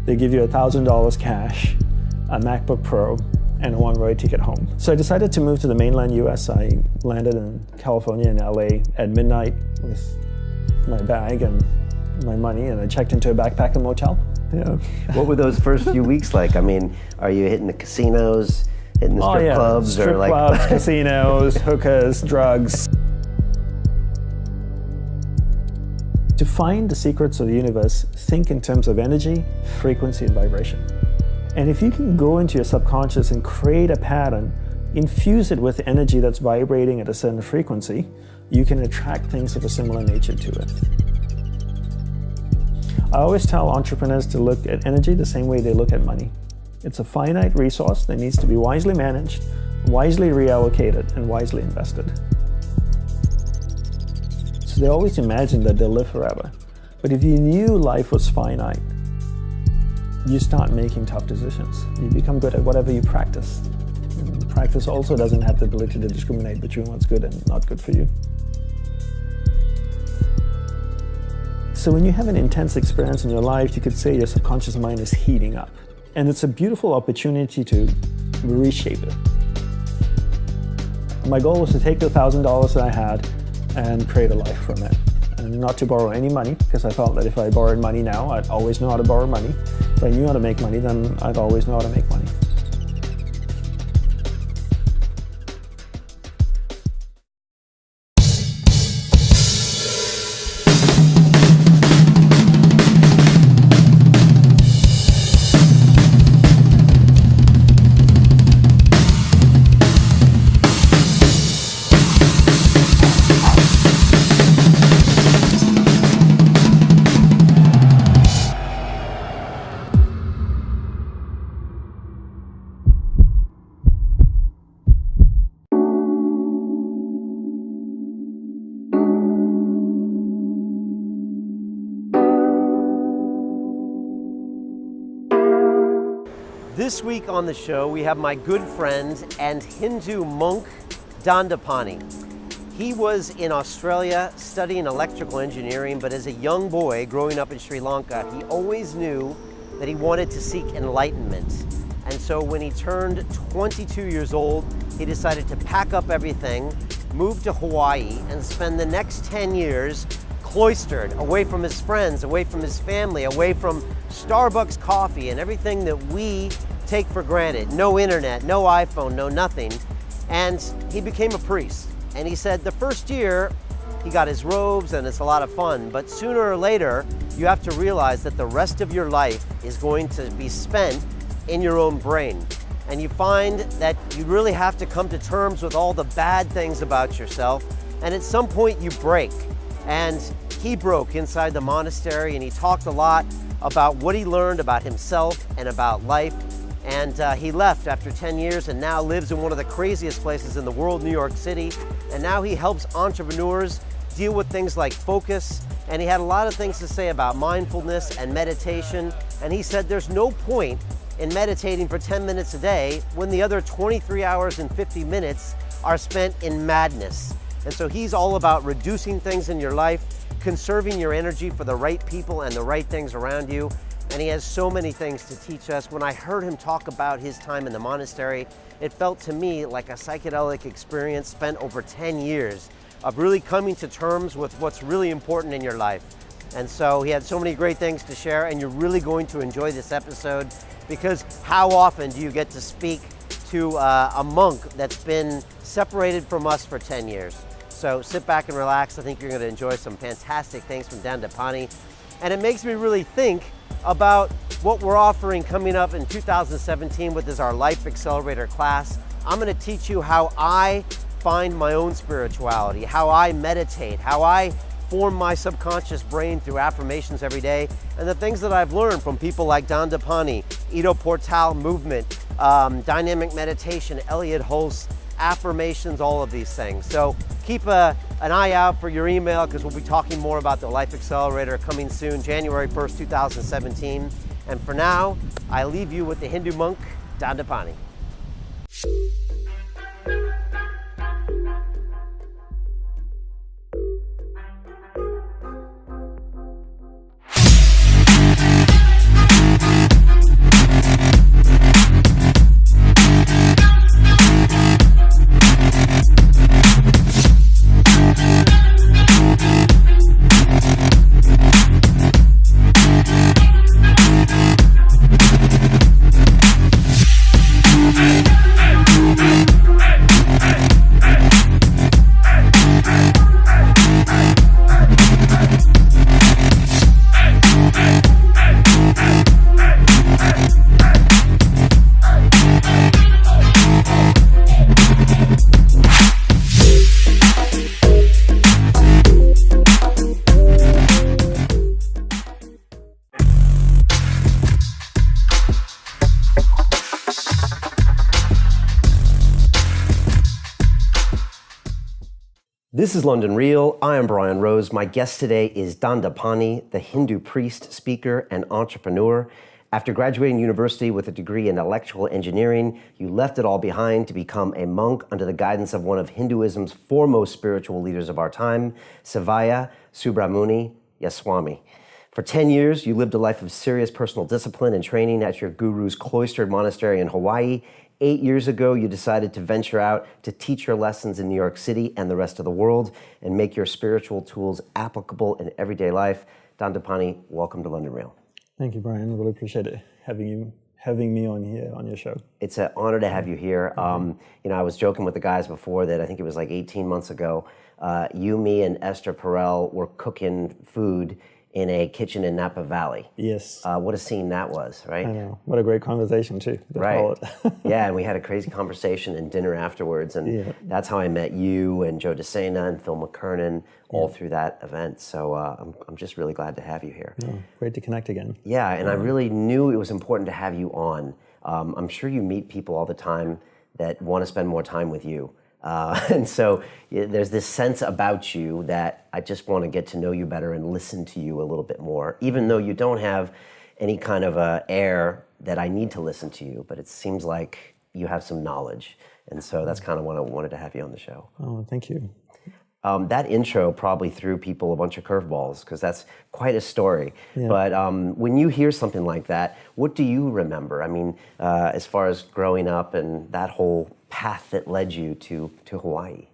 They give you $1,000 cash, a MacBook Pro, and a one-way ticket home. So I decided to move to the mainland US. I landed in California in LA at midnight with my bag and my money, and I checked into a backpacker motel. Yeah. What were those first few weeks like? I mean, are you hitting the casinos, hitting the strip clubs? Strip clubs, casinos, hookahs, drugs. To find the secrets of the universe, think in terms of energy, frequency, and vibration. And if you can go into your subconscious and create a pattern, infuse it with energy that's vibrating at a certain frequency, you can attract things of a similar nature to it. I always tell entrepreneurs to look at energy the same way they look at money. It's a finite resource that needs to be wisely managed, wisely reallocated, and wisely invested. So they always imagine that they'll live forever. But if you knew life was finite, you start making tough decisions. You become good at whatever you practice. And practice also doesn't have the ability to discriminate between what's good and not good for you. So when you have an intense experience in your life, you could say your subconscious mind is heating up. And it's a beautiful opportunity to reshape it. My goal was to take the $1,000 that I had and create a life from it. And not to borrow any money, because I felt that if I borrowed money now, I'd always know how to borrow money. If I knew how to make money, then I'd always know how to make money. This week on the show, we have my good friend and Hindu monk, Dandapani. He was in Australia studying electrical engineering, but as a young boy growing up in Sri Lanka, he always knew that he wanted to seek enlightenment. And so when he turned 22 years old, he decided to pack up everything, move to Hawaii, and spend the next 10 years cloistered, away from his friends, away from his family, away from Starbucks coffee and everything that we take for granted. No internet, no iPhone, no nothing. And he became a priest. And he said the first year he got his robes and it's a lot of fun, but sooner or later you have to realize that the rest of your life is going to be spent in your own brain. And you find that you really have to come to terms with all the bad things about yourself, and at some point you break. And he broke inside the monastery, and he talked a lot about what he learned about himself and about life. And he left after 10 years and now lives in one of the craziest places in the world, New York City. And now he helps entrepreneurs deal with things like focus. And he had a lot of things to say about mindfulness and meditation. And he said there's no point in meditating for 10 minutes a day when the other 23 hours and 50 minutes are spent in madness. And so he's all about reducing things in your life, conserving your energy for the right people and the right things around you. And he has so many things to teach us. When I heard him talk about his time in the monastery, it felt to me like a psychedelic experience spent over 10 years of really coming to terms with what's really important in your life. And so he had so many great things to share, and you're really going to enjoy this episode, because how often do you get to speak to a monk that's been separated from us for 10 years? So sit back and relax. I think you're going to enjoy some fantastic things from Dandapani. And it makes me really think about what we're offering coming up in 2017 with our Life Accelerator class. I'm going to teach you how I find my own spirituality, how I meditate, how I form my subconscious brain through affirmations every day, and the things that I've learned from people like Dandapani, Ido Portal movement, dynamic meditation, Elliot Hulse, affirmations, all of these things. So keep an eye out for your email, because we'll be talking more about the Life Accelerator coming soon, January 1st, 2017. And for now, I leave you with the Hindu monk, Dandapani. This is London Real. I am Brian Rose. My guest today is Dandapani, the Hindu priest, speaker, and entrepreneur. After graduating university with a degree in electrical engineering, you left it all behind to become a monk under the guidance of one of Hinduism's foremost spiritual leaders of our time, Sivaya Subramuni Yaswami. For 10 years, you lived a life of serious personal discipline and training at your guru's cloistered monastery in Hawaii. 8 years ago, you decided to venture out to teach your lessons in New York City and the rest of the world and make your spiritual tools applicable in everyday life. Dandapani, welcome to London Real. Thank you, Brian. I really appreciate it having me on here on your show. It's an honor to have you here. I was joking with the guys before that I think it was like 18 months ago, you, me, and Esther Perel were cooking food in a kitchen in Napa Valley. Yes. What a scene that was, right? I know. What a great conversation, too. Right. Yeah, and we had a crazy conversation and dinner afterwards, and that's how I met you and Joe DeSena and Phil McKernan all through that event. So I'm just really glad to have you here. Yeah, great to connect again. Yeah, and I really knew it was important to have you on. I'm sure you meet people all the time that want to spend more time with you. And so there's this sense about you that I just want to get to know you better and listen to you a little bit more, even though you don't have any kind of air that I need to listen to you, but it seems like you have some knowledge. And so that's kind of what I wanted to have you on the show. Oh, thank you. That intro probably threw people a bunch of curveballs because that's quite a story. Yeah. But when you hear something like that, what do you remember? I mean, as far as growing up and that whole path that led you to Hawaii?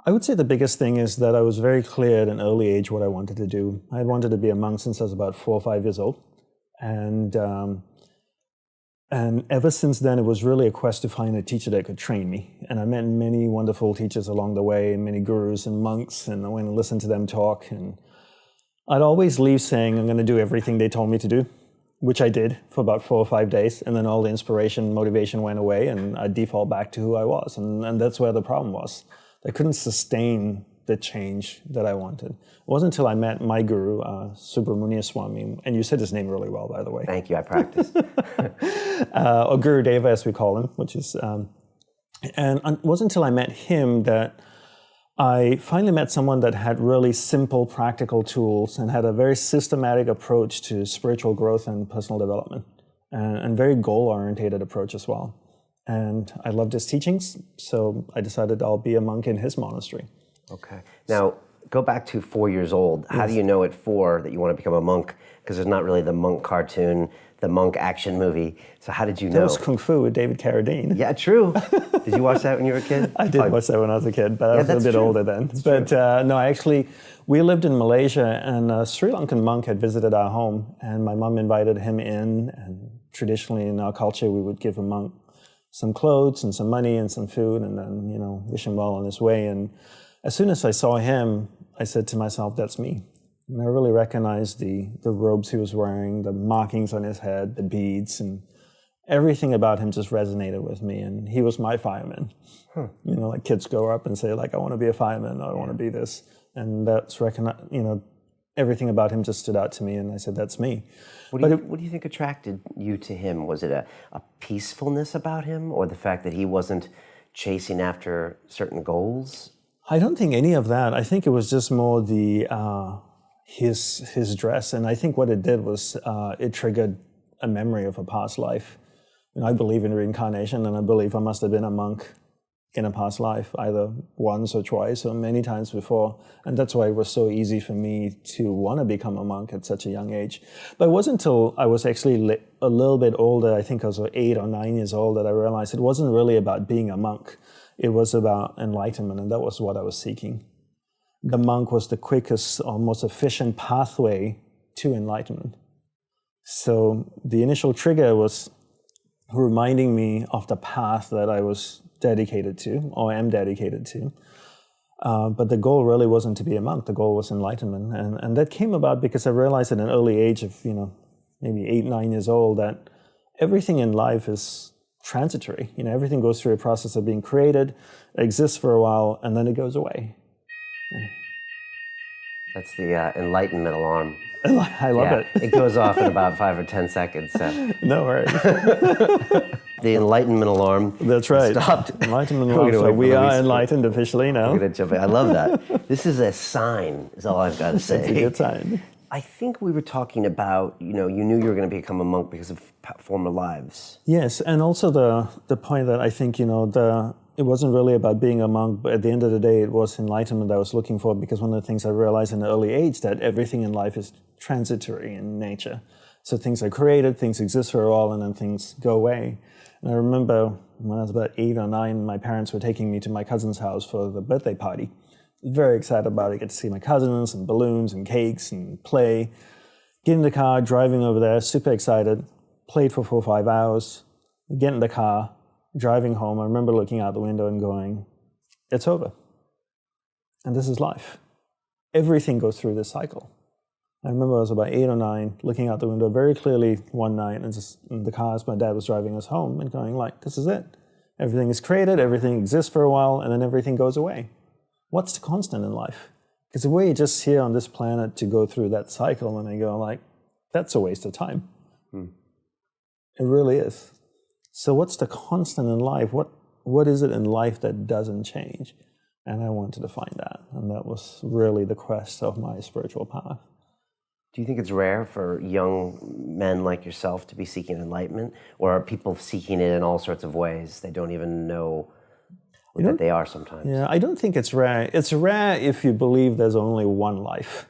I would say the biggest thing is that I was very clear at an early age what I wanted to do. I had wanted to be a monk since I was about 4 or 5 years old. And ever since then, it was really a quest to find a teacher that could train me. And I met many wonderful teachers along the way, many gurus and monks, and I went and listened to them talk. And I'd always leave saying, I'm going to do everything they told me to do, which I did for about 4 or 5 days. And then all the inspiration, motivation went away, and I'd default back to who I was. And that's where the problem was. I couldn't sustain the change that I wanted. It wasn't until I met my guru, Subramuni Swami, and you said his name really well, by the way. Thank you, I practiced. Or Guru Deva, as we call him, which is, and it wasn't until I met him that I finally met someone that had really simple, practical tools and had a very systematic approach to spiritual growth and personal development, and very goal-oriented approach as well. And I loved his teachings, so I decided I'll be a monk in his monastery. Okay. Now, go back to 4 years old. How do you know at 4 that you want to become a monk? Because there's not really the monk cartoon, the monk action movie. So how did you know? That was Kung Fu with David Carradine. Yeah, true. Did you watch that when you were a kid? I did watch that when I was a kid, but I was a bit older then. But no, we lived in Malaysia, and a Sri Lankan monk had visited our home, and my mom invited him in, and traditionally in our culture, we would give a monk some clothes and some money and some food, and then, wish him well on his way. And as soon as I saw him, I said to myself, that's me. And I really recognized the robes he was wearing, the markings on his head, the beads, and everything about him just resonated with me. And he was my fireman. Like kids grow up and say, like, I want to be a fireman, or I want to be this. And that's everything about him just stood out to me, and I said, that's me. What do you think attracted you to him? Was it a peacefulness about him, or the fact that he wasn't chasing after certain goals? I don't think any of that. I think it was just more his dress, and I think what it did was it triggered a memory of a past life. I believe in reincarnation, and I believe I must have been a monk in a past life, either once or twice or many times before. And that's why it was so easy for me to want to become a monk at such a young age. But it wasn't until I was actually a little bit older, I think I was 8 or 9 years old, that I realized it wasn't really about being a monk. It was about enlightenment, and that was what I was seeking. The monk was the quickest or most efficient pathway to enlightenment. So the initial trigger was reminding me of the path that I was dedicated to, or am dedicated to. But the goal really wasn't to be a monk. The goal was enlightenment. And that came about because I realized at an early age of, maybe 8, 9 years old, that everything in life is transitory. Everything goes through a process of being created, exists for a while, and then it goes away. That's the enlightenment alarm. I love it. It goes off in about 5 or 10 seconds. So. No worries. The enlightenment alarm. That's right. Stopped. Enlightenment alarm. So we are enlightened officially now. We're gonna jump in. I love that. This is a sign, is all I've got to say. It's a good sign. I think we were talking about, you knew you were going to become a monk because of former lives. Yes, and also the point that I think, it wasn't really about being a monk, but at the end of the day, it was enlightenment I was looking for, because one of the things I realized in an early age that everything in life is transitory in nature. So things are created, things exist for a while, and then things go away. And I remember when I was about 8 or 9, my parents were taking me to my cousin's house for the birthday party. Very excited about it. Get to see my cousins and balloons and cakes and play. Get in the car, driving over there, super excited. Played for 4 or 5 hours. Get in the car, driving home. I remember looking out the window and going, it's over. And this is life. Everything goes through this cycle. I remember I was about 8 or 9, looking out the window very clearly one night, and just in the car as my dad was driving us home, and going like, this is it. Everything is created, everything exists for a while, and then everything goes away. What's the constant in life? Because if we're just here on this planet to go through that cycle, and I go like, that's a waste of time. It really is. So what's the constant in life? What is it in life that doesn't change? And I wanted to find that. And that was really the quest of my spiritual path. Do you think it's rare for young men like yourself to be seeking enlightenment? Or are people seeking it in all sorts of ways? They don't even know that they are sometimes. Yeah, I don't think it's rare. It's rare if you believe there's only one life.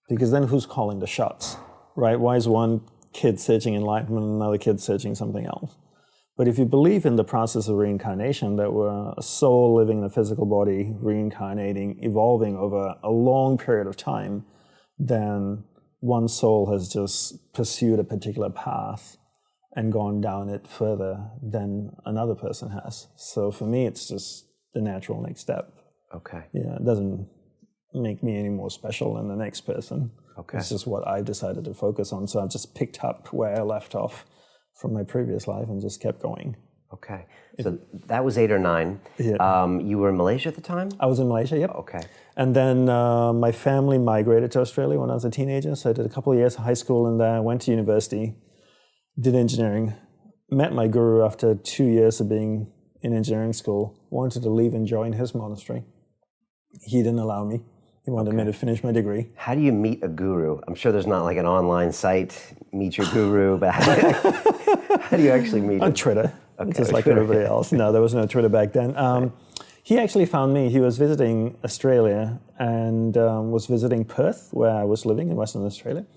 Because then who's calling the shots, right? Why is one kid searching enlightenment and another kid searching something else? But if you believe in the process of reincarnation, that we're a soul living in a physical body, reincarnating, evolving over a long period of time, then one soul has just pursued a particular path and gone down it further than another person has. So for me, it's just the natural next step. Okay. Yeah, it doesn't make me any more special than the next person. Okay. It's just what I've decided to focus on. So I've just picked up where I left off from my previous life and just kept going. Okay. So that was 8 or 9. Yeah. You were in Malaysia at the time? I was in Malaysia, yep. Okay. And then my family migrated to Australia when I was a teenager. So I did a couple of years of high school in there, went to university, did engineering, met my guru after 2 years of being in engineering school, wanted to leave and join his monastery. He didn't allow me. He wanted me to finish my degree. How do you meet a guru? I'm sure there's not like an online site, meet your guru, but how do you actually meet him? On Twitter, just like Twitter. everybody else. No, there was no Twitter back then. He actually found me. He was visiting Australia and was visiting Perth, where I was living in Western Australia.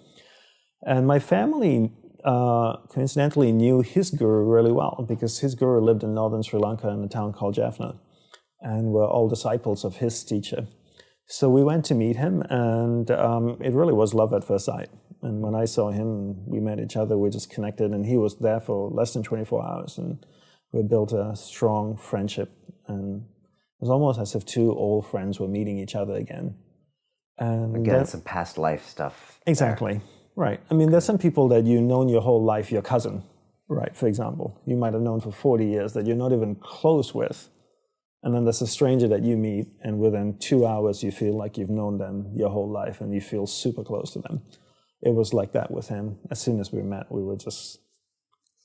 And my family coincidentally knew his guru really well, because his guru lived in northern Sri Lanka in a town called Jaffna, and were all disciples of his teacher. So we went to meet him, and it really was love at first sight. And when I saw him, we met each other, we just connected, and he was there for less than 24 hours, and we built a strong friendship. And it was almost as if 2 old friends were meeting each other again. And again, some past life stuff. Exactly, right. I mean, there's some people that you've known your whole life, your cousin, right, for example. You might have known for 40 years that you're not even close with. And then there's a stranger that you meet, and within 2 hours, you feel like you've known them your whole life, and you feel super close to them. It was like that with him. As soon as we met, we were just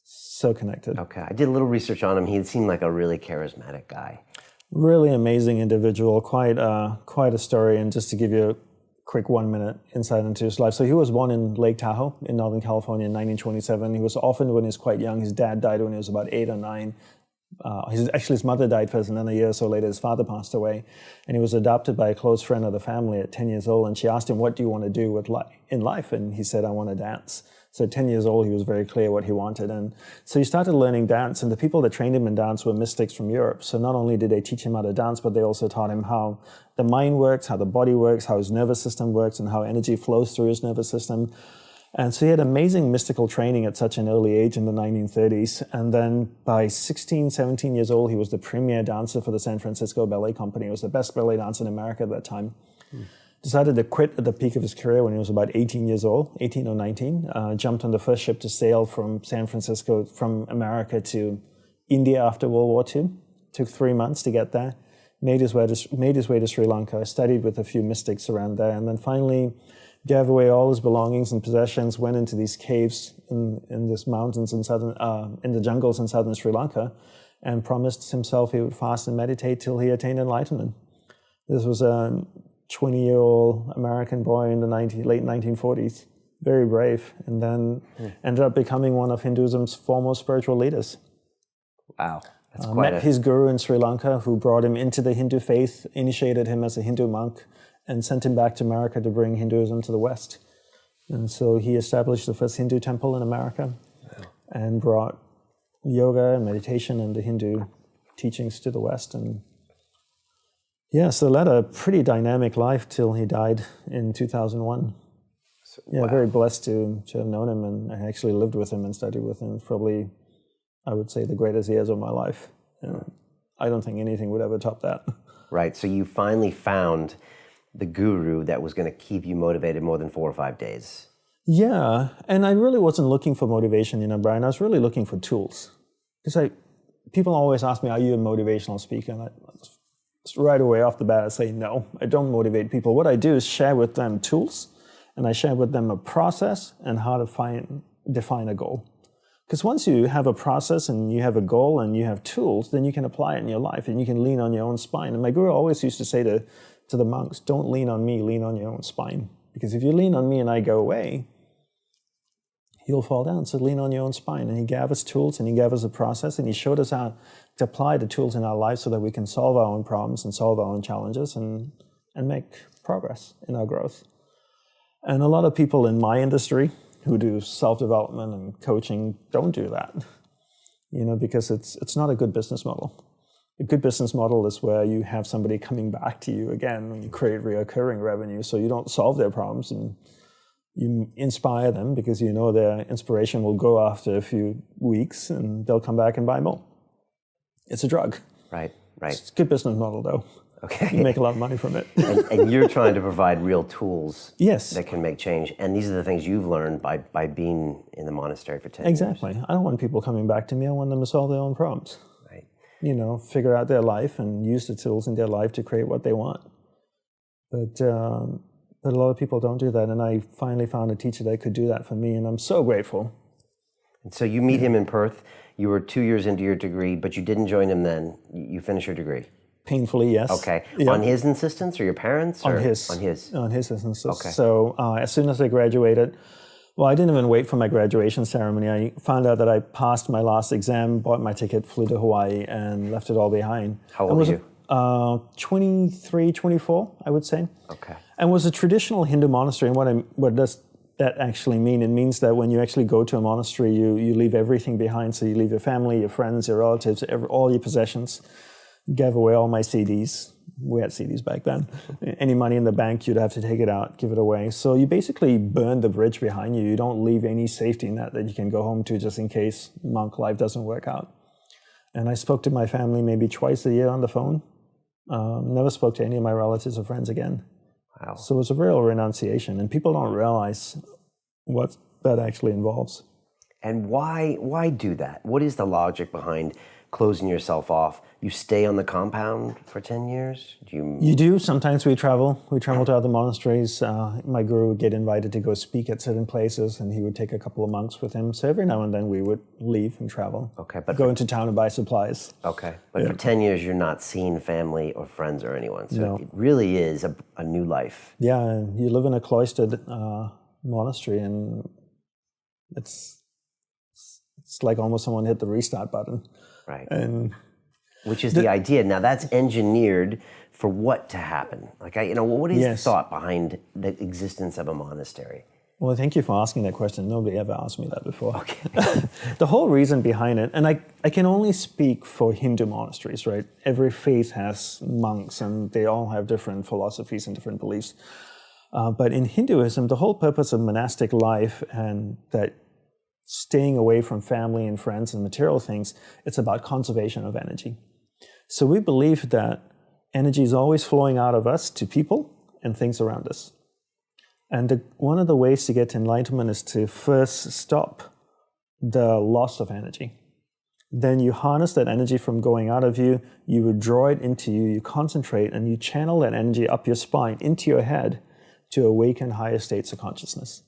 so connected. Okay. I did a little research on him. He seemed like a really charismatic guy. Really amazing individual, quite a story. And just to give you a quick 1-minute insight into his life. So he was born in Lake Tahoe in Northern California in 1927. He was orphaned when he was quite young. His dad died when he was about 8 or 9. His mother died first, and then a year or so later his father passed away, and he was adopted by a close friend of the family at 10 years old, and she asked him, what do you want to do in life? And he said, I want to dance. So at 10 years old, he was very clear what he wanted, and so he started learning dance, and the people that trained him in dance were mystics from Europe. So not only did they teach him how to dance, but they also taught him how the mind works, how the body works, how his nervous system works, and how energy flows through his nervous system. And so he had amazing mystical training at such an early age in the 1930s. And then by 16, 17 years old, he was the premier dancer for the San Francisco Ballet Company. He was the best ballet dancer in America at that time. Decided to quit at the peak of his career when he was about 18 years old, 18 or 19. Jumped on the first ship to sail from San Francisco, from America to India after World War II. Took 3 months to get there. Made his way to Sri Lanka, studied with a few mystics around there, and then finally gave away all his belongings and possessions, went into these caves in these mountains in in the jungles in southern Sri Lanka, and promised himself he would fast and meditate till he attained enlightenment. This was a 20-year-old American boy in the late 1940s, very brave, and then ended up becoming one of Hinduism's foremost spiritual leaders. Wow. That's quite met his guru in Sri Lanka, who brought him into the Hindu faith, initiated him as a Hindu monk, and sent him back to America to bring Hinduism to the West. And so he established the first Hindu temple in America and brought yoga and meditation and the Hindu teachings to the West. And so led a pretty dynamic life till he died in 2001. Very blessed to have known him, and I actually lived with him and studied with him. Probably, I would say, the greatest years of my life. And I don't think anything would ever top that. Right, so you finally found the guru that was going to keep you motivated more than 4 or 5 days. Yeah, and I really wasn't looking for motivation, Brian. I was really looking for tools. Because people always ask me, are you a motivational speaker? And right away off the bat, I say, no, I don't motivate people. What I do is share with them tools, and I share with them a process and how to define a goal. Because once you have a process and you have a goal and you have tools, then you can apply it in your life and you can lean on your own spine. And my guru always used to say to the monks, don't lean on me, lean on your own spine. Because if you lean on me and I go away, you'll fall down. So lean on your own spine. And he gave us tools and he gave us a process and he showed us how to apply the tools in our life so that we can solve our own problems and solve our own challenges and make progress in our growth. And a lot of people in my industry who do self-development and coaching don't do that, because it's not a good business model. A good business model is where you have somebody coming back to you again and you create recurring revenue. So you don't solve their problems and you inspire them because their inspiration will go after a few weeks and they'll come back and buy more. It's a drug. Right. It's a good business model though. Okay. You make a lot of money from it. and you're trying to provide real tools yes. that can make change. And these are the things you've learned by being in the monastery for 10 years. Exactly. I don't want people coming back to me. I want them to solve their own problems. Right. Figure out their life and use the tools in their life to create what they want. But a lot of people don't do that. And I finally found a teacher that could do that for me. And I'm so grateful. And so you meet him in Perth. You were 2 years into your degree, but you didn't join him then. You finished your degree. Painfully, yes. Okay. Yep. On his insistence or your parents? On his. On his insistence. Okay. So as soon as I graduated, I didn't even wait for my graduation ceremony. I found out that I passed my last exam, bought my ticket, flew to Hawaii, and left it all behind. How old were you? 23, 24, I would say. Okay. And was a traditional Hindu monastery. And what does that actually mean? It means that when you actually go to a monastery, you leave everything behind. So you leave your family, your friends, your relatives, all your possessions. Gave away all my CDs. We had CDs back then. Any money in the bank, you'd have to take it out, give it away. So you basically burn the bridge behind you. You don't leave any safety net that you can go home to just in case monk life doesn't work out. And I spoke to my family maybe twice a year on the phone. Never spoke to any of my relatives or friends again. Wow. So it was a real renunciation, and people don't realize what that actually involves. And why do that? What is the logic behind closing yourself off? You stay on the compound for 10 years? You do. Sometimes we travel. We travel to other monasteries. My guru would get invited to go speak at certain places, and he would take a couple of monks with him. So every now and then we would leave and travel. Okay, but go into town and buy supplies. Okay, but for 10 years you're not seeing family or friends or anyone. So no. It really is a new life. Yeah, and you live in a cloistered monastery, and it's like almost someone hit the restart button. Right. And which is the idea. Now that's engineered for what to happen? Like, what is the thought behind the existence of a monastery? Well, thank you for asking that question. Nobody ever asked me that before. Okay. The whole reason behind it, and I can only speak for Hindu monasteries, right? Every faith has monks, and they all have different philosophies and different beliefs. But in Hinduism, the whole purpose of monastic life and that staying away from family and friends and material things, it's about conservation of energy. So we believe that energy is always flowing out of us to people and things around us. And one of the ways to get to enlightenment is to first stop the loss of energy. Then you harness that energy from going out of you, you would draw it into you, you concentrate, and you channel that energy up your spine, into your head, to awaken higher states of consciousness.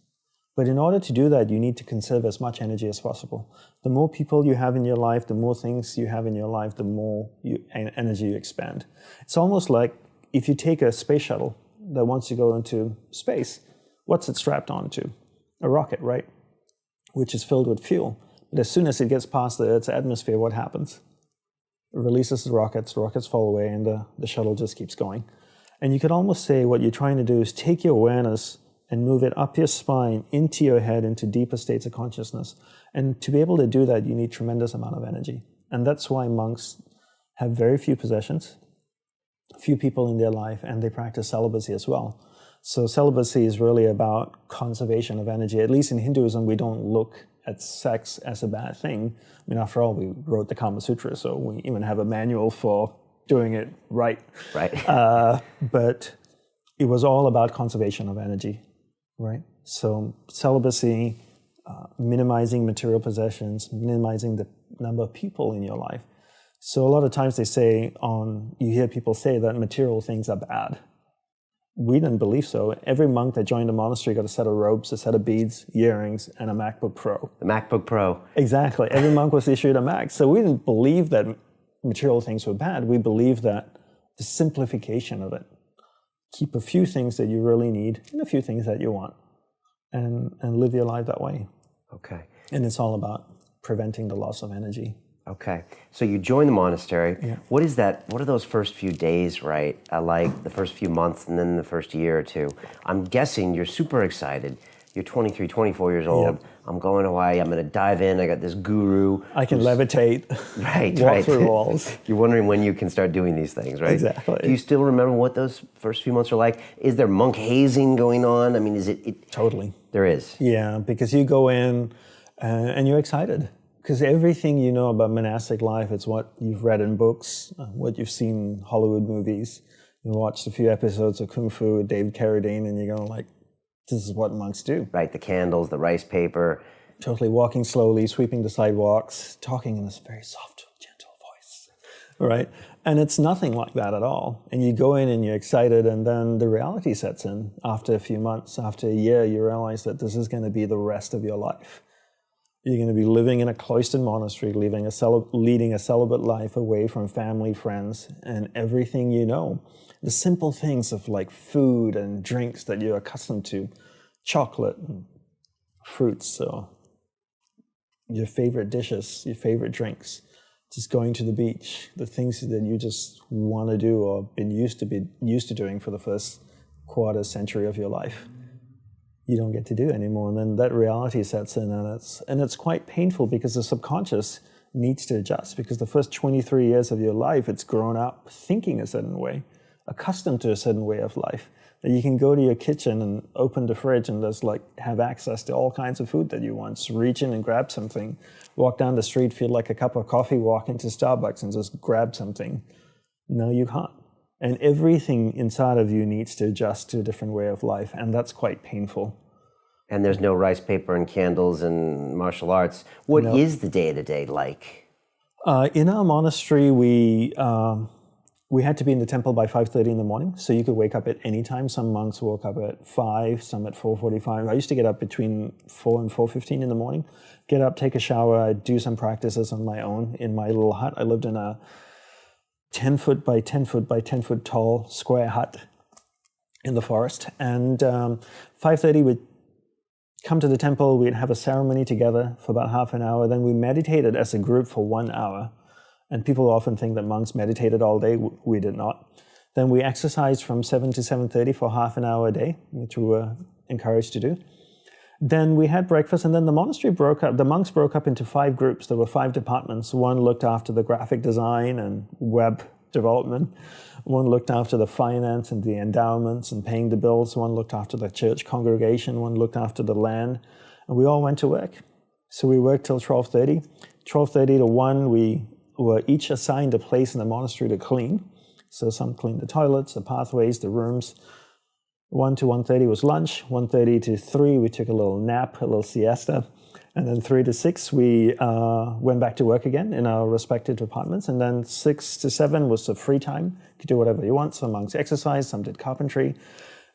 But in order to do that, you need to conserve as much energy as possible. The more people you have in your life, the more things you have in your life, the more energy you expand. It's almost like if you take a space shuttle that wants to go into space, what's it strapped onto? A rocket, right? Which is filled with fuel. But as soon as it gets past the Earth's atmosphere, what happens? It releases the rockets fall away, and the shuttle just keeps going. And you could almost say what you're trying to do is take your awareness and move it up your spine, into your head, into deeper states of consciousness. And to be able to do that, you need tremendous amount of energy. And that's why monks have very few possessions, few people in their life, and they practice celibacy as well. So celibacy is really about conservation of energy. At least in Hinduism, we don't look at sex as a bad thing. I mean, after all, we wrote the Kama Sutra, so we even have a manual for doing it right. Right. But it was all about conservation of energy. Right. So celibacy, minimizing material possessions, minimizing the number of people in your life. So a lot of times you hear people say that material things are bad. We didn't believe so. Every monk that joined the monastery got a set of robes, a set of beads, earrings, and a MacBook Pro. The MacBook Pro. Exactly. Every monk was issued a Mac. So we didn't believe that material things were bad. We believed that the simplification of it. Keep a few things that you really need and a few things that you want, and live your life that way. Okay. And it's all about preventing the loss of energy. Okay. So you join the monastery. Yeah. What is that? What are those first few days, right? Like the first few months and then the first year or two? I'm guessing you're super excited. You're 23, 24 years old. Yep. I'm going away. I'm going to dive in. I got this guru. I can levitate, walk through walls. You're wondering when you can start doing these things, right? Exactly. Do you still remember what those first few months are like? Is there monk hazing going on? I mean, is it Totally. There is. Yeah, because you go in and you're excited. Because everything you know about monastic life, it's what you've read in books, what you've seen in Hollywood movies. You watched a few episodes of Kung Fu with David Carradine, and you're going like, this is what monks do. Right, the candles, the rice paper. Totally walking slowly, sweeping the sidewalks, talking in this very soft, gentle voice, right? And it's nothing like that at all. And you go in and you're excited, and then the reality sets in. After a few months, after a year, you realize that this is going to be the rest of your life. You're going to be living in a cloistered monastery, leading a celibate life away from family, friends, and everything you know. The simple things of like food and drinks that you're accustomed to, chocolate and fruits, or your favorite dishes, your favorite drinks, just going to the beach, the things that you just want to do or been used to doing for the first quarter century of your life. You don't get to do anymore, and then that reality sets in, and it's quite painful because the subconscious needs to adjust, because the first 23 years of your life, it's grown up thinking a certain way, accustomed to a certain way of life, that you can go to your kitchen and open the fridge and just like have access to all kinds of food that you want. Just reach in and grab something, walk down the street, feel like a cup of coffee, walk into Starbucks and just grab something. No, you can't. And everything inside of you needs to adjust to a different way of life, and that's quite painful. And there's no rice paper and candles and martial arts. What is the day-to-day like? In our monastery, we had to be in the temple by 5:30 in the morning, so you could wake up at any time. Some monks woke up at 5, some at 4:45. I used to get up between 4 and 4:15 in the morning, get up, take a shower, I'd do some practices on my own in my little hut. I lived in a 10 foot by 10 foot by 10 foot tall square hut in the forest. And 5:30 we'd come to the temple, we'd have a ceremony together for about half an hour, then we meditated as a group for 1 hour. And people often think that monks meditated all day. We did not. Then we exercised from 7 to 7:30 for half an hour a day, which we were encouraged to do. Then we had breakfast, and then the monastery broke up. The monks broke up into 5 groups. There were 5 departments. One looked after the graphic design and web development. One looked after the finance and the endowments and paying the bills. One looked after the church congregation. One looked after the land. And we all went to work. So we worked till 12:30. 12:30 to 1, we were each assigned a place in the monastery to clean. So some cleaned the toilets, the pathways, the rooms. 1 to 1:30 was lunch. 1:30 to 3, we took a little nap, a little siesta. And then 3 to 6, we went back to work again in our respective departments. And then 6 to 7 was the free time. You could do whatever you want. Some monks exercised, some did carpentry.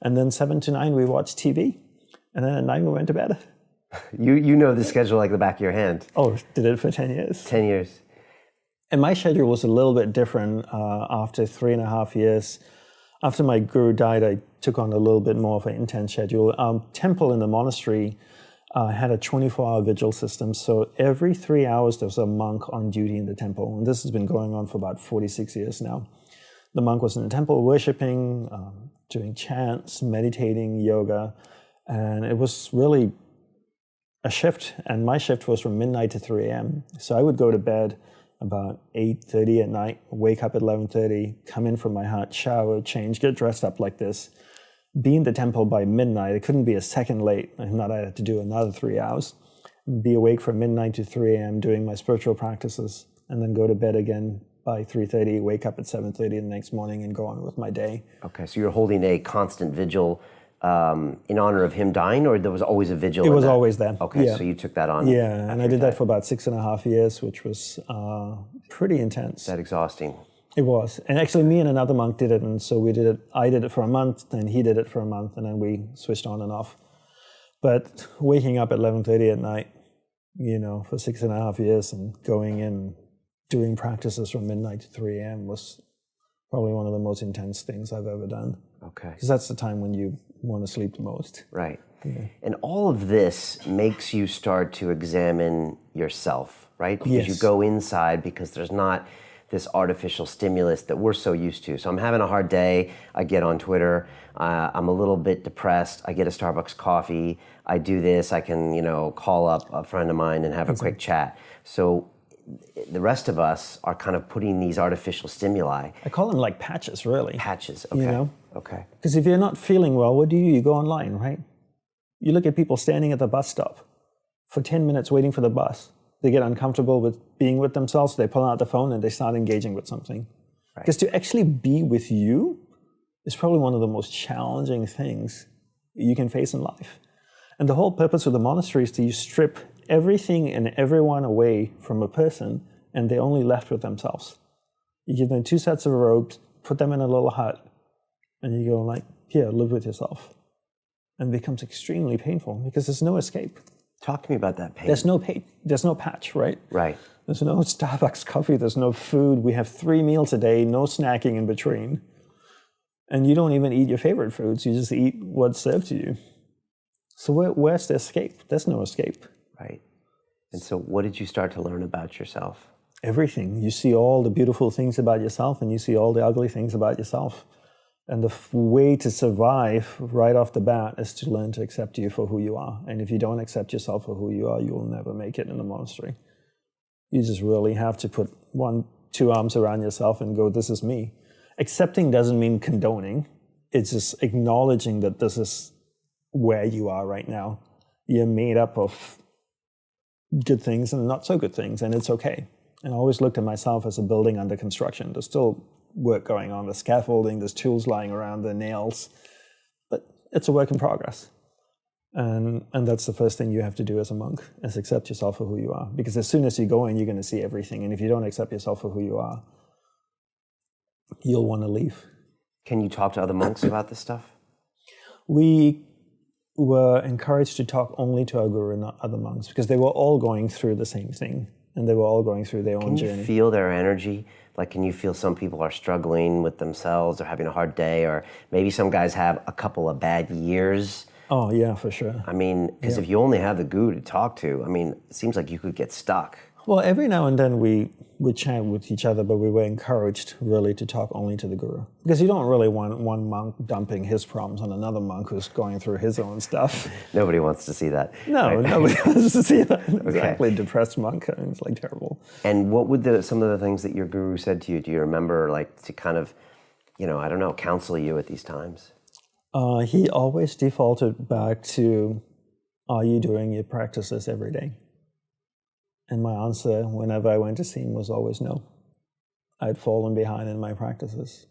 And then 7 to 9, we watched TV. And then at 9, we went to bed. You know the schedule like the back of your hand. Oh, did it for 10 years. 10 years. And my schedule was a little bit different after 3.5 years. After my guru died, I took on a little bit more of an intense schedule. Temple in the monastery had a 24-hour vigil system. So every 3 hours, there was a monk on duty in the temple. And this has been going on for about 46 years now. The monk was in the temple worshiping, doing chants, meditating, yoga. And it was really a shift. And my shift was from midnight to 3 a.m. So I would go to bed about 8:30 at night, wake up at 11:30, come in from my hut, shower, change, get dressed up like this, be in the temple by midnight. It couldn't be a second late. If not, I had to do another 3 hours. Be awake from midnight to 3 a.m. doing my spiritual practices, and then go to bed again by 3:30, wake up at 7:30 the next morning and go on with my day. Okay, so you're holding a constant vigil in honor of him dying, or there was always a vigil? It was always there. Okay, yeah. So you took that on. Yeah, and I did that for about 6.5 years, which was pretty intense. Is that exhausting? It was. And actually me and another monk did it, and so we did it, I did it for a month, then he did it for a month, and then we switched on and off. But waking up at 11:30 at night, for 6.5 years and going in, doing practices from midnight to 3 a.m. was probably one of the most intense things I've ever done. Okay. Because that's the time when you want to sleep the most. Right. Yeah. And all of this makes you start to examine yourself, right? Because Yes. you go inside because there's not this artificial stimulus that we're so used to. So I'm having a hard day, I get on Twitter, I'm a little bit depressed, I get a Starbucks coffee, I do this, I can, call up a friend of mine and have a quick chat. So the rest of us are kind of putting these artificial stimuli. I call them like patches, really. Patches, okay. Okay. Because if you're not feeling well, what do? You go online, right? You look at people standing at the bus stop for 10 minutes waiting for the bus. They get uncomfortable with being with themselves, they pull out the phone and they start engaging with something. Because to actually be with you is probably one of the most challenging things you can face in life. And the whole purpose of the monastery is to strip everything and everyone away from a person, and they're only left with themselves. You give them 2 sets of robes, put them in a little hut, and you go like, here, live with yourself. And it becomes extremely painful because there's no escape. Talk to me about that pain. There's no patch, right? Right. There's no Starbucks coffee, there's no food. We have 3 meals a day, no snacking in between. And you don't even eat your favorite foods, you just eat what's served to you. So where's the escape? There's no escape. Right. And so what did you start to learn about yourself? Everything. You see all the beautiful things about yourself and you see all the ugly things about yourself. And the way to survive right off the bat is to learn to accept you for who you are. And if you don't accept yourself for who you are, you will never make it in the monastery. You just really have to put 1-2 arms around yourself and go, this is me. Accepting doesn't mean condoning. It's just acknowledging that this is where you are right now. You're made up of good things and not so good things, and it's okay. And I always looked at myself as a building under construction. There's still work going on, there's scaffolding, there's tools lying around, the nails, but it's a work in progress. And that's the first thing you have to do as a monk, is accept yourself for who you are. Because as soon as you go in, you're going to see everything. And if you don't accept yourself for who you are, you'll want to leave. Can you talk to other monks about this stuff? We were encouraged to talk only to our guru and not other monks, because they were all going through the same thing. And they were all going through their own journey. Can you feel their energy? Like, can you feel some people are struggling with themselves or having a hard day, or maybe some guys have a couple of bad years? Oh, yeah, for sure. I mean, because if you only have the guru to talk to, I mean, it seems like you could get stuck. Well, every now and then we would chat with each other, but we were encouraged really to talk only to the guru. Because you don't really want one monk dumping his problems on another monk who's going through his own stuff. Nobody wants to see that. No, right? Nobody wants to see that. Exactly, Okay. Depressed monk. I mean, it's like terrible. And what would some of the things that your guru said to you, do you remember, like, to kind of, I don't know, counsel you at these times? He always defaulted back to, are you doing your practices every day? And my answer whenever I went to see him was always no. I'd fallen behind in my practices.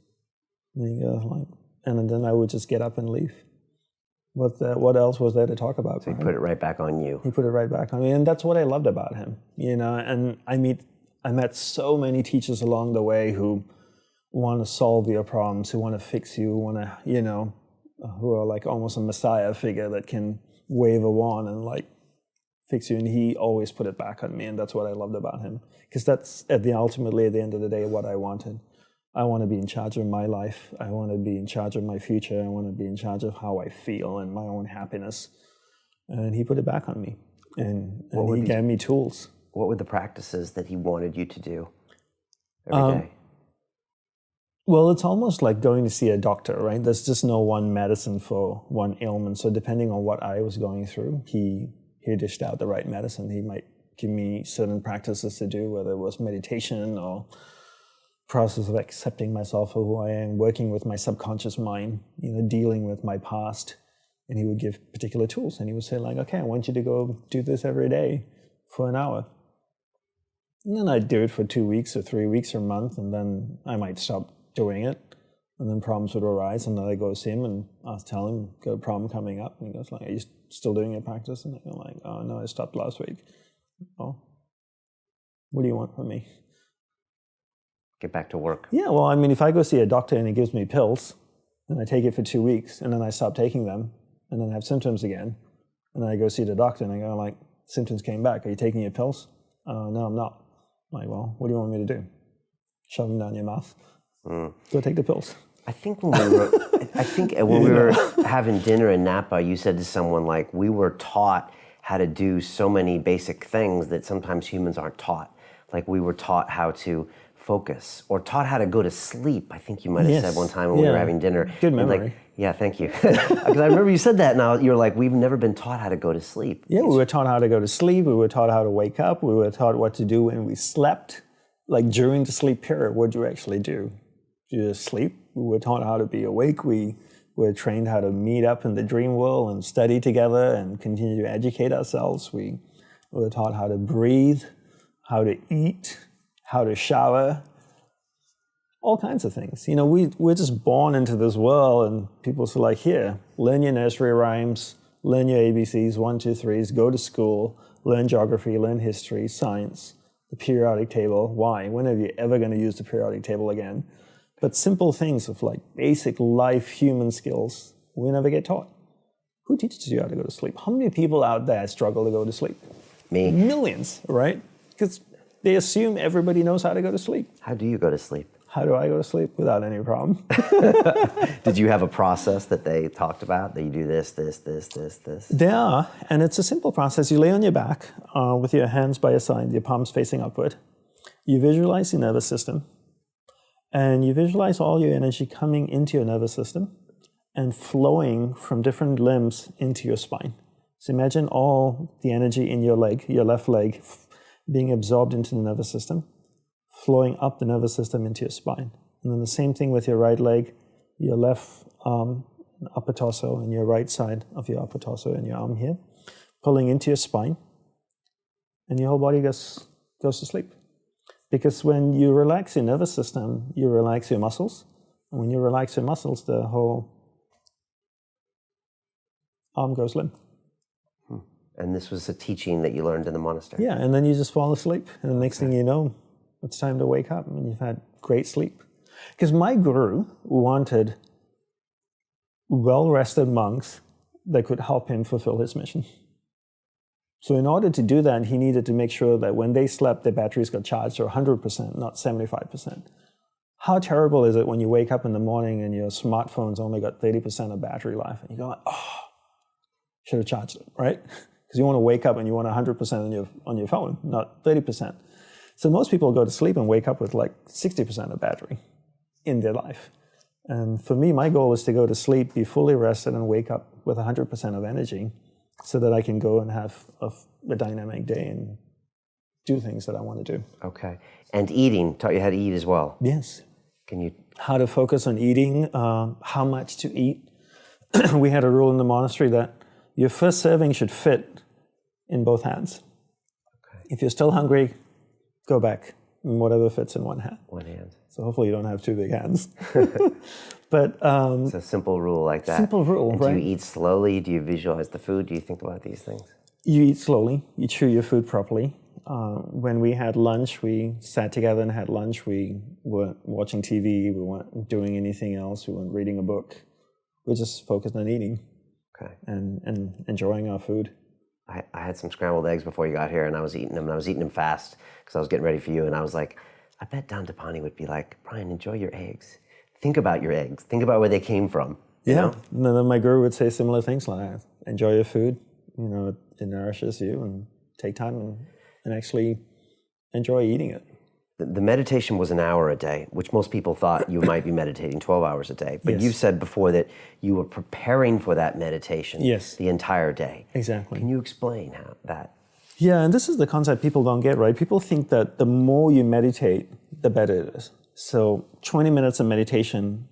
And then I would just get up and leave. What else was there to talk about? So he put it right back on you. He put it right back on me, and that's what I loved about him. And I met so many teachers along the way who want to solve your problems, who want to fix you, want to, who are like almost a messiah figure that can wave a wand and like fix you. And he always put it back on me, and that's what I loved about him. Because that's ultimately at the end of the day what I wanted. I want to be in charge of my life. I want to be in charge of my future. I want to be in charge of how I feel and my own happiness. And he put it back on me. And he gave me tools. What were the practices that he wanted you to do every day? Well, it's almost like going to see a doctor, right? There's just no one medicine for one ailment. So depending on what I was going through, he dished out the right medicine. He might give me certain practices to do, whether it was meditation or process of accepting myself for who I am, working with my subconscious mind, dealing with my past. And he would give particular tools. And he would say like, okay, I want you to go do this every day for an hour. And then I'd do it for 2 weeks or 3 weeks or a month, and then I might stop doing it. And then problems would arise, and then I go see him and I'll tell him, got a problem coming up. And he goes like, are you still doing your practice? And I go like, oh no, I stopped last week. Oh, what do you want from me? Get back to work. Yeah, well, I mean, if I go see a doctor and he gives me pills, and I take it for 2 weeks, and then I stop taking them, and then I have symptoms again, and then I go see the doctor, and I go like, symptoms came back. Are you taking your pills? No, I'm not. I'm like, well, what do you want me to do? Shove them down your mouth? Go take the pills. I think when we were having dinner in Napa, you said to someone like, we were taught how to do so many basic things that sometimes humans aren't taught. Like we were taught how to focus or taught how to go to sleep. I think you might have said one time when we were having dinner. Good memory. Like, yeah, thank you. Because I remember you said that, and you're like, we've never been taught how to go to sleep. Yeah, we were taught how to go to sleep. We were taught how to wake up. We were taught what to do when we slept. Like during the sleep period, what do you actually do? Do you just sleep? We were taught how to be awake. We were trained how to meet up in the dream world and study together and continue to educate ourselves. We were taught how to breathe, how to eat, how to shower, all kinds of things. We're just born into this world, and people say like, here, learn your nursery rhymes, learn your ABCs, 1, 2, 3s, go to school, learn geography, learn history, science, the periodic table. Why? When are you ever going to use the periodic table again? But simple things of like basic life human skills, we never get taught. Who teaches you how to go to sleep? How many people out there struggle to go to sleep? Me. Millions, right? Because they assume everybody knows how to go to sleep. How do you go to sleep? How do I go to sleep? Without any problem. Did you have a process that they talked about? That you do this, this, this, this, this? There are, and it's a simple process. You lay on your back with your hands by your side, your palms facing upward. You visualize your nervous system, and you visualize all your energy coming into your nervous system and flowing from different limbs into your spine. So imagine all the energy in your leg, your left leg, being absorbed into the nervous system, flowing up the nervous system into your spine. And then the same thing with your right leg, your left arm, upper torso, and your right side of your upper torso and your arm here, pulling into your spine, and your whole body goes to sleep. Because when you relax your nervous system, you relax your muscles. And when you relax your muscles, the whole arm goes limp. And this was a teaching that you learned in the monastery? Yeah, and then you just fall asleep. And the next thing you know, it's time to wake up and you've had great sleep. Because my guru wanted well-rested monks that could help him fulfill his mission. So in order to do that, he needed to make sure that when they slept, their batteries got charged to 100%, not 75%. How terrible is it when you wake up in the morning and your smartphone's only got 30% of battery life, and you go, oh, should have charged it, right? Because you want to wake up and you want 100% on your phone, not 30%. So most people go to sleep and wake up with like 60% of battery in their life. And for me, my goal is to go to sleep, be fully rested, and wake up with 100% of energy so that I can go and have a dynamic day and do things that I want to do. Okay. And eating, taught you how to eat as well? Yes. Can you? How to focus on eating, how much to eat. We had a rule in the monastery that your first serving should fit in both hands. Okay. If you're still hungry, go back, and whatever fits in one hand. One hand. So hopefully you don't have two big hands. But it's a simple rule like that. Simple rule, and right? Do you eat slowly? Do you visualize the food? Do you think about these things? You eat slowly. You chew your food properly. When we had lunch, we sat together and had lunch. We weren't watching TV. We weren't doing anything else. We weren't reading a book. We're just focused on eating and enjoying our food. I had some scrambled eggs before you got here, and I was eating them, and I was eating them fast because I was getting ready for you, and I was like, I bet Dandapani would be like, Brian, enjoy your eggs. Think about your eggs. Think about where they came from. You know? And then my guru would say similar things like, enjoy your food, you know, it nourishes you, and take time and actually enjoy eating it. The meditation was an hour a day, which most people thought you might be meditating 12 hours a day. But you've said before that you were preparing for that meditation the entire day. Exactly. Can you explain how that? Yeah, and this is the concept people don't get, right? People think that the more you meditate, the better it is. So 20 minutes of meditation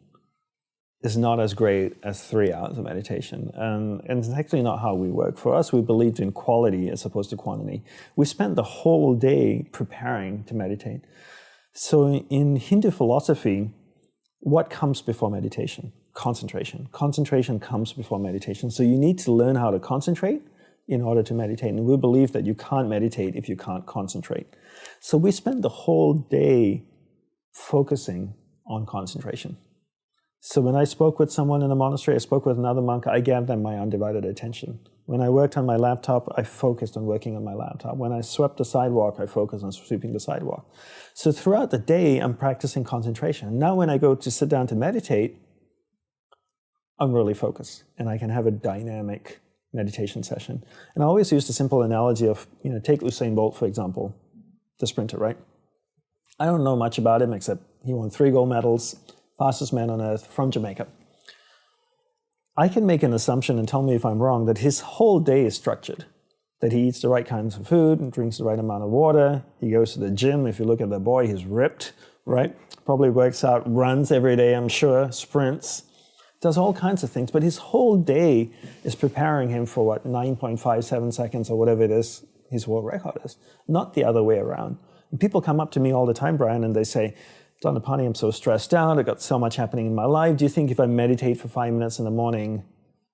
is not as great as 3 hours of meditation. And it's actually not how we work. For us, we believed in quality as opposed to quantity. We spent the whole day preparing to meditate. So in Hindu philosophy, what comes before meditation? Concentration. Concentration comes before meditation. So you need to learn how to concentrate in order to meditate. And we believe that you can't meditate if you can't concentrate. So we spent the whole day focusing on concentration. So when I spoke with someone in the monastery, I spoke with another monk, I gave them my undivided attention. When I worked on my laptop, I focused on working on my laptop. When I swept the sidewalk, I focused on sweeping the sidewalk. So throughout the day, I'm practicing concentration. Now when I go to sit down to meditate, I'm really focused, and I can have a dynamic meditation session. And I always use the simple analogy of, take Usain Bolt, for example, the sprinter, right? I don't know much about him except he won 3 gold medals, fastest man on earth, from Jamaica. I can make an assumption, and tell me if I'm wrong, that his whole day is structured, that he eats the right kinds of food and drinks the right amount of water. He goes to the gym. If you look at the boy, he's ripped, right? Probably works out, runs every day, I'm sure, sprints, does all kinds of things. But his whole day is preparing him for 9.57 seconds or whatever it is his world record is, not the other way around. And people come up to me all the time, Brian, and they say, Dandapani, I'm so stressed out. I've got so much happening in my life. Do you think if I meditate for 5 minutes in the morning,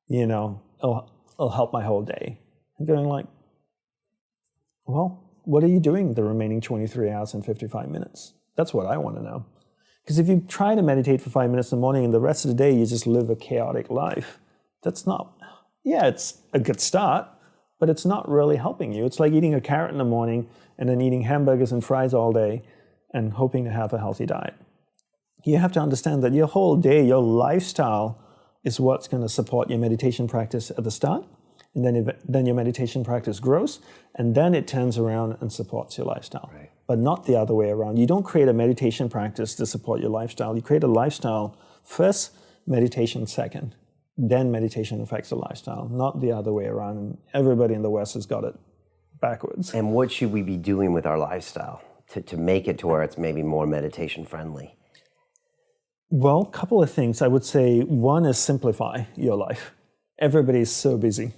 it'll help my whole day? I'm going like, well, what are you doing the remaining 23 hours and 55 minutes? That's what I want to know. Because if you try to meditate for 5 minutes in the morning and the rest of the day you just live a chaotic life, that's not, it's a good start, but it's not really helping you. It's like eating a carrot in the morning and then eating hamburgers and fries all day and hoping to have a healthy diet. You have to understand that your whole day, your lifestyle is what's going to support your meditation practice at the start, and then your meditation practice grows, and then it turns around and supports your lifestyle. Right. But not the other way around. You don't create a meditation practice to support your lifestyle. You create a lifestyle first, meditation second. Then meditation affects the lifestyle, not the other way around. And everybody in the West has got it backwards. And what should we be doing with our lifestyle to make it to where it's maybe more meditation friendly? Well, a couple of things. I would say one is simplify your life. Everybody's so busy.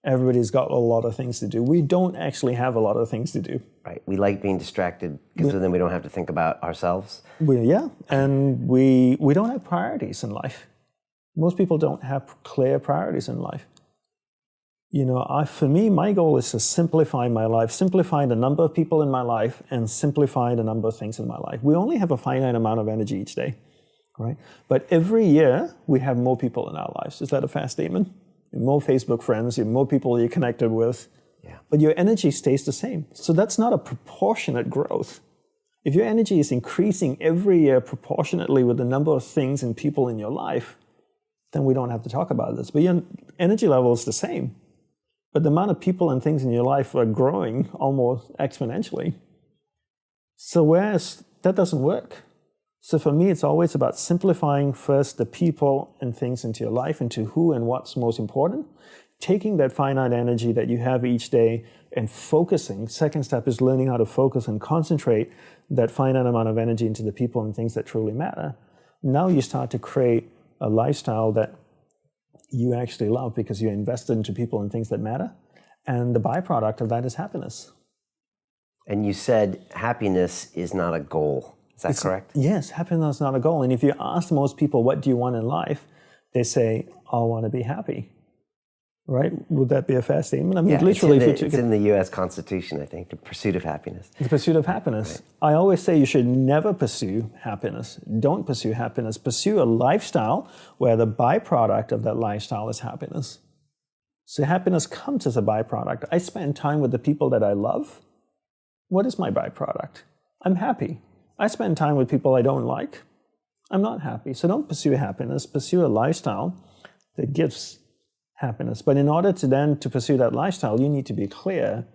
Everybody's got a lot of things to do. We don't actually have a lot of things to do. Right. We like being distracted because then we don't have to think about ourselves. And we don't have priorities in life. Most people don't have clear priorities in life. For me, my goal is to simplify my life, simplify the number of people in my life, and simplify the number of things in my life. We only have a finite amount of energy each day, right? But every year, we have more people in our lives. Is that a fair statement? More Facebook friends, more people you're connected with, but your energy stays the same. So that's not a proportionate growth. If your energy is increasing every year proportionately with the number of things and people in your life, then we don't have to talk about this. But your energy level is the same. But the amount of people and things in your life are growing almost exponentially. So that doesn't work. So for me, it's always about simplifying first the people and things into your life, into who and what's most important, taking that finite energy that you have each day and focusing. Second step is learning how to focus and concentrate that finite amount of energy into the people and things that truly matter. Now you start to create a lifestyle that you actually love because you invested into people and things that matter. And the byproduct of that is happiness. And you said happiness is not a goal. Is that correct? Yes, happiness is not a goal. And if you ask most people, what do you want in life? They say, I want to be happy, right? Would that be a fair statement? I mean, Yeah, literally, it's in the U.S. Constitution, I think, the pursuit of happiness. the pursuit of happiness. Right. I always say you should never pursue happiness. Don't pursue happiness. Pursue a lifestyle where the byproduct of that lifestyle is happiness. So happiness comes as a byproduct. I spend time with the people that I love. What is my byproduct? I'm happy. I spend time with people I don't like. I'm not happy. So don't pursue happiness. Pursue a lifestyle that gives happiness. But in order to pursue that lifestyle, you need to be clear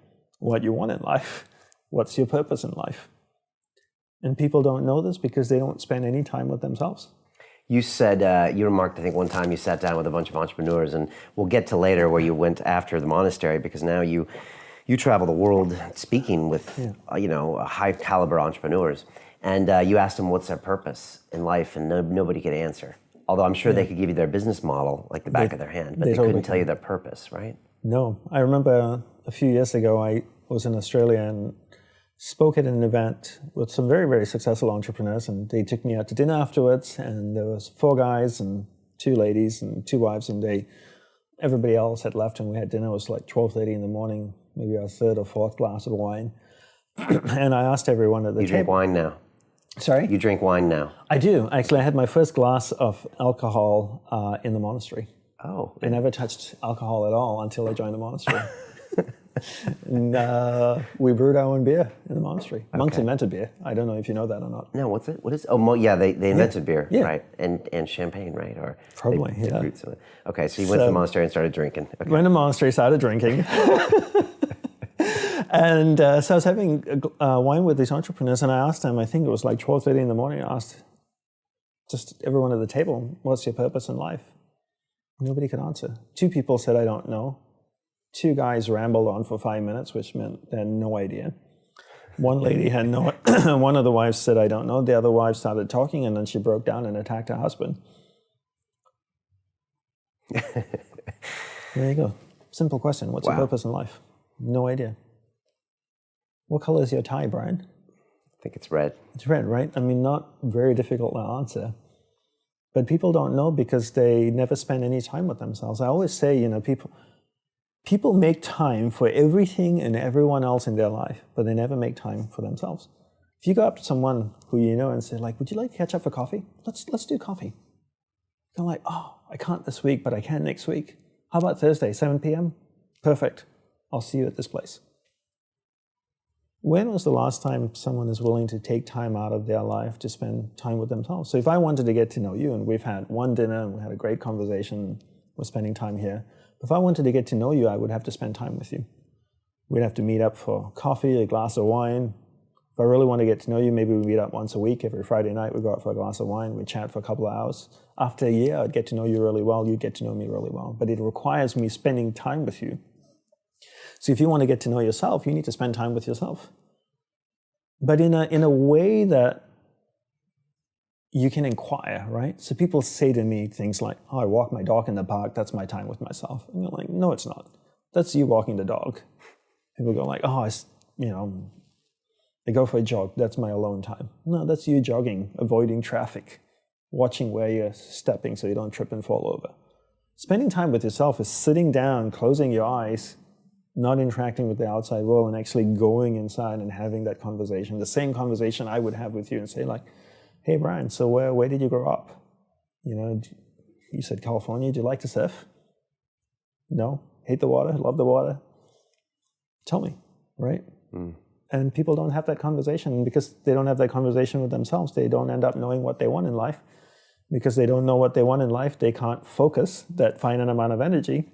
what you want in life. What's your purpose in life? And people don't know this because they don't spend any time with themselves. You said, you remarked, I think one time you sat down with a bunch of entrepreneurs, and we'll get to later where you went after the monastery, because now you travel the world speaking with, high caliber entrepreneurs. And you asked them what's their purpose in life, and nobody could answer. Although I'm sure they could give you their business model like the back of their hand, but they couldn't tell you their purpose, right? No. I remember a few years ago, I was in Australia and spoke at an event with some very, very successful entrepreneurs, and they took me out to dinner afterwards, and there was 4 guys and 2 ladies and 2 wives, and everybody else had left, and we had dinner. It was like 12:30 in the morning, maybe our 3rd or 4th glass of wine. And I asked everyone at the table. You drink wine now? Sorry? You drink wine now? I do. Actually, I had my first glass of alcohol in the monastery. Oh. I never touched alcohol at all until I joined the monastery. And we brewed our own beer in the monastery. Okay. Monks invented beer. I don't know if you know that or not. No, what's it? What is it? Oh, they invented beer, right? And champagne, right? Or probably, they brewed something. Okay, so you went to the monastery and started drinking. Okay. Went to the monastery, started drinking. And so I was having wine with these entrepreneurs, and I asked them, I think it was like 12:30 in the morning, I asked just everyone at the table, what's your purpose in life? Nobody could answer. 2 people said, I don't know. 2 guys rambled on for 5 minutes, which meant they had no idea. One lady had no, one of the wives said, I don't know. The other wife started talking, and then she broke down and attacked her husband. There you go. Simple question. What's your purpose in life? No idea. What color is your tie, Brian? I think it's red. It's red, right? I mean, not very difficult to answer. But people don't know because they never spend any time with themselves. I always say, people make time for everything and everyone else in their life, but they never make time for themselves. If you go up to someone who you know and say, like, would you like to catch up for coffee? Let's do coffee. They're like, oh, I can't this week, but I can next week. How about Thursday, 7 p.m.? Perfect. I'll see you at this place. When was the last time someone is willing to take time out of their life to spend time with themselves? So if I wanted to get to know you, and we've had one dinner, and we had a great conversation, we're spending time here. If I wanted to get to know you, I would have to spend time with you. We'd have to meet up for coffee, a glass of wine. If I really want to get to know you, maybe we meet up once a week. Every Friday night, we go out for a glass of wine. We chat for a couple of hours. After a year, I'd get to know you really well. You'd get to know me really well. But it requires me spending time with you. So if you want to get to know yourself, you need to spend time with yourself. But in a way that you can inquire, right? So people say to me things like, oh, I walk my dog in the park, that's my time with myself. And you're like, no, it's not. That's you walking the dog. People go like, oh, I go for a jog, that's my alone time. No, that's you jogging, avoiding traffic, watching where you're stepping so you don't trip and fall over. Spending time with yourself is sitting down, closing your eyes, not interacting with the outside world, and actually going inside and having that conversation, the same conversation I would have with you and say like, hey, Brian, so where did you grow up? You said California, do you like to surf? No? Hate the water, love the water? Tell me, right? Mm. And people don't have that conversation, because they don't have that conversation with themselves. They don't end up knowing what they want in life. Because they don't know what they want in life, they can't focus that finite amount of energy.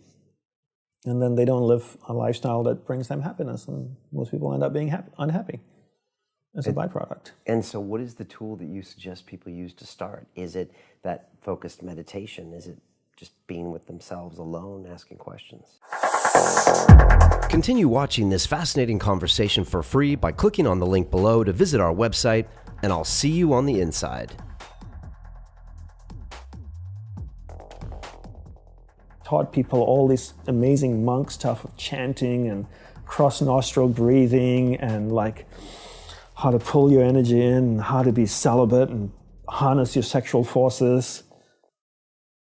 And then they don't live a lifestyle that brings them happiness. And most people end up being unhappy as a byproduct. And so what is the tool that you suggest people use to start? Is it that focused meditation? Is it just being with themselves alone, asking questions? Continue watching this fascinating conversation for free by clicking on the link below to visit our website, and I'll see you on the inside. Taught people all this amazing monk stuff of chanting and cross-nostril breathing and like how to pull your energy in and how to be celibate and harness your sexual forces.